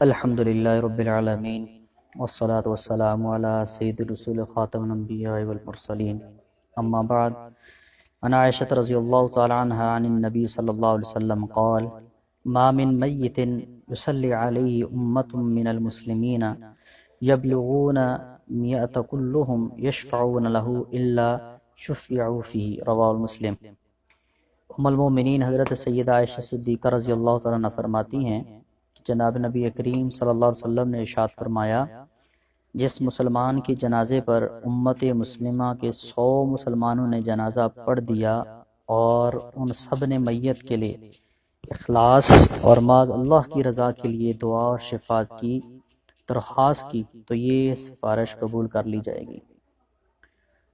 الحمد للہ رب العالمین والصلاة والسلام علی سید الرسول خاتم الانبیاء والمرسلین اما بعد عن عائشة رضی اللہ تعالی عنہ عن النبی صلی اللہ علیہ وسلم قال ما من میت یصلی علیہ امت من المسلمین یبلغون مئة كلهم یشفعون له الا شفعوا فیہ رواہ المسلم۔ ام المومنین حضرت سیدہ عائشہ صدیقہ رضی اللہ تعالیٰ عنہ فرماتی ہیں کہ جناب نبی کریم صلی اللہ علیہ وسلم نے ارشاد فرمایا، جس مسلمان کے جنازے پر امت مسلمہ کے 100 مسلمانوں نے جنازہ پڑھ دیا اور ان سب نے میت کے لیے اخلاص اور معاذ اللہ کی رضا کے لیے دعا اور شفاعت کی درخواست کی تو یہ سفارش قبول کر لی جائے گی۔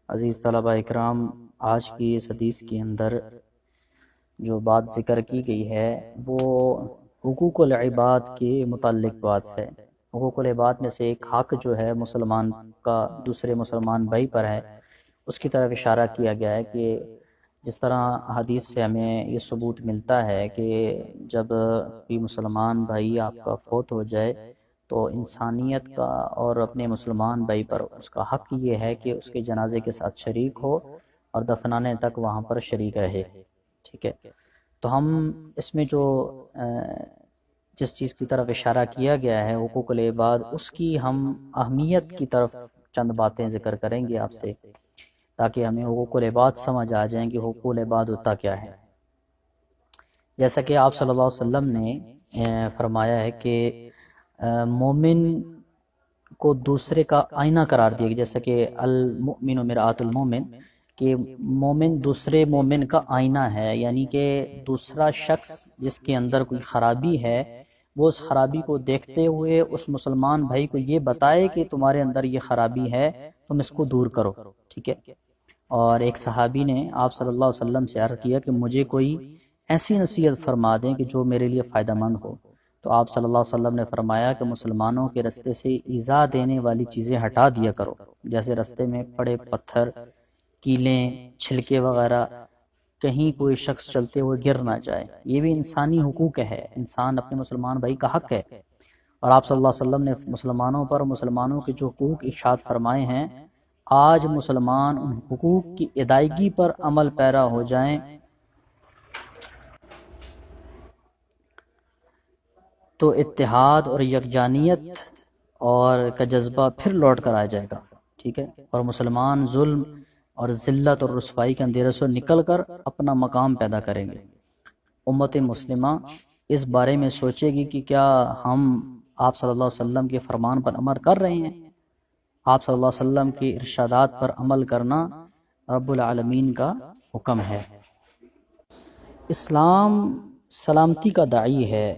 عزیز طلبہ اکرام، آج کی اس حدیث کے اندر جو بات ذکر کی گئی ہے وہ حقوق العباد کے متعلق بات ہے۔ حقوق العباد میں سے ایک حق جو ہے مسلمان کا دوسرے مسلمان بھائی پر ہے، اس کی طرف اشارہ کیا گیا ہے کہ جس طرح حدیث سے ہمیں یہ ثبوت ملتا ہے کہ جب کوئی مسلمان بھائی آپ کا فوت ہو جائے تو انسانیت کا اور اپنے مسلمان بھائی پر اس کا حق یہ ہے کہ اس کے جنازے کے ساتھ شریک ہو اور دفنانے تک وہاں پر شریک رہے، ٹھیک ہے۔ تو ہم اس میں جو جس چیز کی طرف اشارہ کیا گیا ہے حقوق العباد، اس کی ہم اہمیت کی طرف چند باتیں ذکر کریں گے آپ سے، تاکہ ہمیں حقوق العباد سمجھ آ جائیں کہ حقوق العباد ہوتا کیا ہے۔ جیسا کہ آپ صلی اللہ علیہ وسلم نے فرمایا ہے کہ مومن کو دوسرے کا آئینہ قرار دیا گیا، جیسا کہ المؤمن مرآۃ المومن، کہ مومن دوسرے مومن کا آئینہ ہے، یعنی کہ دوسرا شخص جس کے اندر کوئی خرابی ہے وہ اس خرابی کو دیکھتے ہوئے اس مسلمان بھائی کو یہ بتائے کہ تمہارے اندر یہ خرابی ہے، تم اس کو دور کرو، ٹھیک ہے۔ اور ایک صحابی نے آپ صلی اللہ علیہ وسلم سے عرض کیا کہ مجھے کوئی ایسی نصیحت فرما دیں کہ جو میرے لیے فائدہ مند ہو، تو آپ صلی اللہ علیہ وسلم نے فرمایا کہ مسلمانوں کے رستے سے ایذا دینے والی چیزیں ہٹا دیا کرو، جیسے رستے میں پڑے پتھر، کیلیں، چھلکے وغیرہ، کہیں کوئی شخص چلتے ہوئے گر نہ جائے، یہ بھی انسانی حقوق ہے، انسان اپنے مسلمان بھائی کا حق ہے۔ اور آپ صلی اللہ علیہ وسلم نے مسلمانوں پر مسلمانوں کے جو حقوق ارشاد فرمائے ہیں، آج مسلمان ان حقوق کی ادائیگی پر عمل پیرا ہو جائیں تو اتحاد اور یکجانیت اور کا جذبہ پھر لوٹ کر آ جائے گا، ٹھیک ہے۔ اور مسلمان ظلم اور ذلت اور رسوائی کے اندھیرے سے نکل کر اپنا مقام پیدا کریں گے۔ امت مسلمہ اس بارے میں سوچے گی کہ کیا ہم آپ صلی اللہ علیہ وسلم کے فرمان پر عمل کر رہے ہیں؟ آپ صلی اللہ علیہ وسلم کے ارشادات پر عمل کرنا رب العالمین کا حکم ہے۔ اسلام سلامتی کا داعی ہے،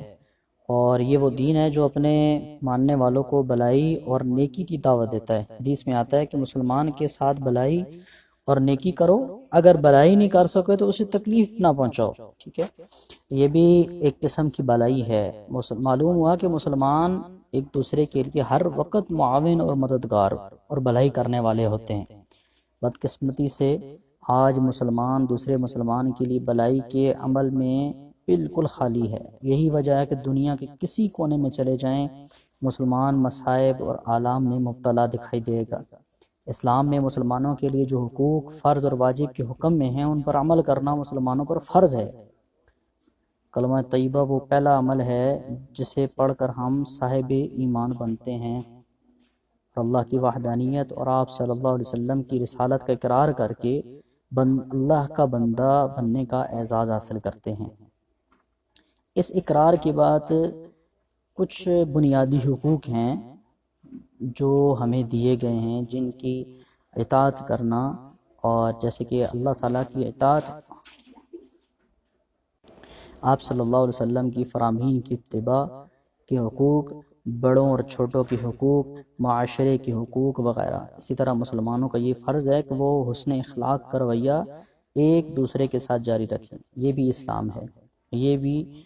اور یہ وہ دین ہے جو اپنے ماننے والوں کو بھلائی اور نیکی کی دعوت دیتا ہے۔ حدیث میں آتا ہے کہ مسلمان کے ساتھ بھلائی اور نیکی کرو، اگر بھلائی نہیں کر سکے تو اسے تکلیف نہ پہنچاؤ، ٹھیک ہے۔ یہ بھی ایک قسم کی بھلائی ہے۔ معلوم ہوا کہ مسلمان ایک دوسرے کے لیے ہر وقت معاون اور مددگار اور بھلائی کرنے والے ہوتے ہیں۔ بدقسمتی سے آج مسلمان دوسرے مسلمان کے لیے بھلائی کے عمل میں بالکل خالی ہے۔ یہی وجہ ہے کہ دنیا کے کسی کونے میں چلے جائیں مسلمان مصائب اور آلام میں مبتلا دکھائی دے گا۔ اسلام میں مسلمانوں کے لیے جو حقوق فرض اور واجب کے حکم میں ہیں ان پر عمل کرنا مسلمانوں پر فرض ہے۔ کلمہ طیبہ وہ پہلا عمل ہے جسے پڑھ کر ہم صاحب ایمان بنتے ہیں اور اللہ کی وحدانیت اور آپ صلی اللہ علیہ وسلم کی رسالت کا اقرار کر کے اللہ کا بندہ بننے کا اعزاز حاصل کرتے ہیں۔ اس اقرار کے بعد کچھ بنیادی حقوق ہیں جو ہمیں دیے گئے ہیں، جن کی اطاعت کرنا، اور جیسے کہ اللہ تعالیٰ کی اطاعت، آپ صلی اللہ علیہ وسلم کی فرامین کی اتباع کے حقوق، بڑوں اور چھوٹوں کے حقوق، معاشرے کے حقوق وغیرہ۔ اسی طرح مسلمانوں کا یہ فرض ہے کہ وہ حسن اخلاق کا رویہ ایک دوسرے کے ساتھ جاری رکھیں، یہ بھی اسلام ہے۔ یہ بھی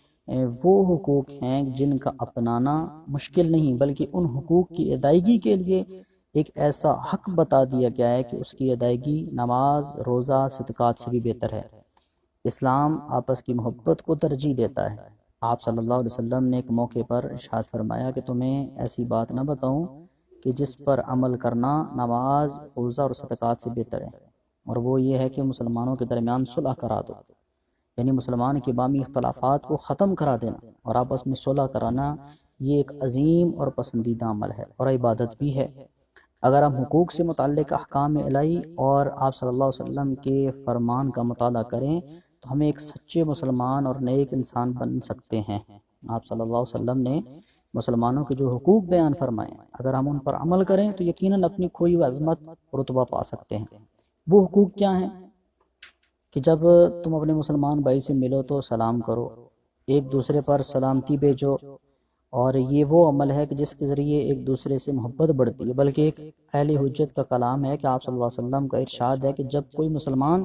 وہ حقوق ہیں جن کا اپنانا مشکل نہیں، بلکہ ان حقوق کی ادائیگی کے لیے ایک ایسا حق بتا دیا گیا ہے کہ اس کی ادائیگی نماز، روزہ، صدقات سے بھی بہتر ہے۔ اسلام آپس کی محبت کو ترجیح دیتا ہے۔ آپ صلی اللہ علیہ وسلم نے ایک موقع پر ارشاد فرمایا کہ تمہیں ایسی بات نہ بتاؤں کہ جس پر عمل کرنا نماز، روزہ اور صدقات سے بہتر ہے، اور وہ یہ ہے کہ مسلمانوں کے درمیان صلح کرا دو، یعنی مسلمان کے بامی اختلافات کو ختم کرا دینا اور آپس میں صلح کرانا، یہ ایک عظیم اور پسندیدہ عمل ہے اور عبادت بھی ہے۔ اگر ہم حقوق سے متعلق احکام الہی اور آپ صلی اللہ علیہ وسلم کے فرمان کا مطالعہ کریں تو ہمیں ایک سچے مسلمان اور نیک انسان بن سکتے ہیں۔ آپ صلی اللہ علیہ وسلم نے مسلمانوں کے جو حقوق بیان فرمائے، اگر ہم ان پر عمل کریں تو یقیناً اپنی کھوئی ہوئی عظمت رتبہ پا سکتے ہیں۔ وہ حقوق کیا ہیں؟ کہ جب تم اپنے مسلمان بھائی سے ملو تو سلام کرو، ایک دوسرے پر سلامتی بھیجو، اور یہ وہ عمل ہے کہ جس کے ذریعے ایک دوسرے سے محبت بڑھتی ہے، بلکہ ایک اہل حجت کا کلام ہے کہ آپ صلی اللہ علیہ وسلم کا ارشاد ہے کہ جب کوئی مسلمان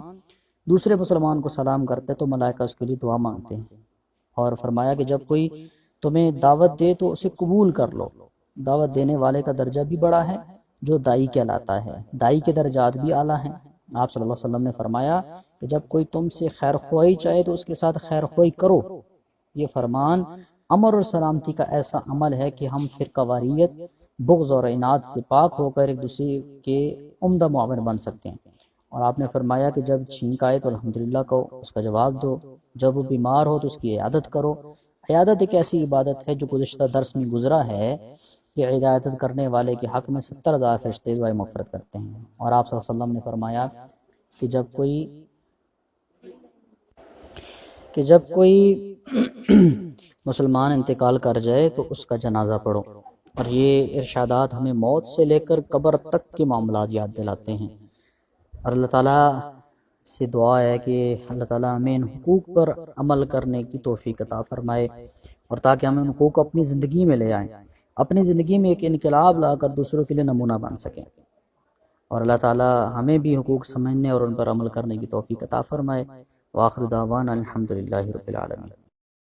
دوسرے مسلمان کو سلام کرتے تو ملائکہ اس کے لیے دعا مانگتے ہیں، اور فرمایا کہ جب کوئی تمہیں دعوت دے تو اسے قبول کر لو۔ دعوت دینے والے کا درجہ بھی بڑا ہے جو دائی کہلاتا ہے، دائی کے درجات بھی اعلیٰ ہیں۔ آپ صلی اللہ علیہ وسلم نے فرمایا کہ جب کوئی تم سے خیر خواہی چاہے تو اس کے ساتھ خیر خواہی کرو۔ یہ فرمان امر اور سلامتی کا ایسا عمل ہے کہ ہم فرقہ واریت، بغض اور عناد سے پاک ہو کر ایک دوسرے کے عمدہ معاون بن سکتے ہیں۔ اور آپ نے فرمایا کہ جب چھینک آئے تو الحمدللہ کہو، اس کا جواب دو، جب وہ بیمار ہو تو اس کی عیادت کرو۔ عیادت ایک ایسی عبادت ہے جو گزشتہ درس میں گزرا ہے کہ عیادت کرنے والے کے حق میں 70,000 فرشتے دعائے مغفرت کرتے ہیں۔ اور آپ صلی اللہ علیہ وسلم نے فرمایا کہ جب کوئی مسلمان انتقال کر جائے تو اس کا جنازہ پڑھو، اور یہ ارشادات ہمیں موت سے لے کر قبر تک کے معاملات یاد دلاتے ہیں۔ اور اللہ تعالیٰ سے دعا ہے کہ اللہ تعالیٰ ہمیں ان حقوق پر عمل کرنے کی توفیق عطا فرمائے، اور تاکہ ہم ان حقوق کو اپنی زندگی میں لے آئیں، اپنی زندگی میں ایک انقلاب لا کر دوسروں کے لیے نمونہ بن سکیں، اور اللہ تعالیٰ ہمیں بھی حقوق سمجھنے اور ان پر عمل کرنے کی توفیق عطا فرمائے۔ وآخر دعوانا الحمدللہ رب العالمین۔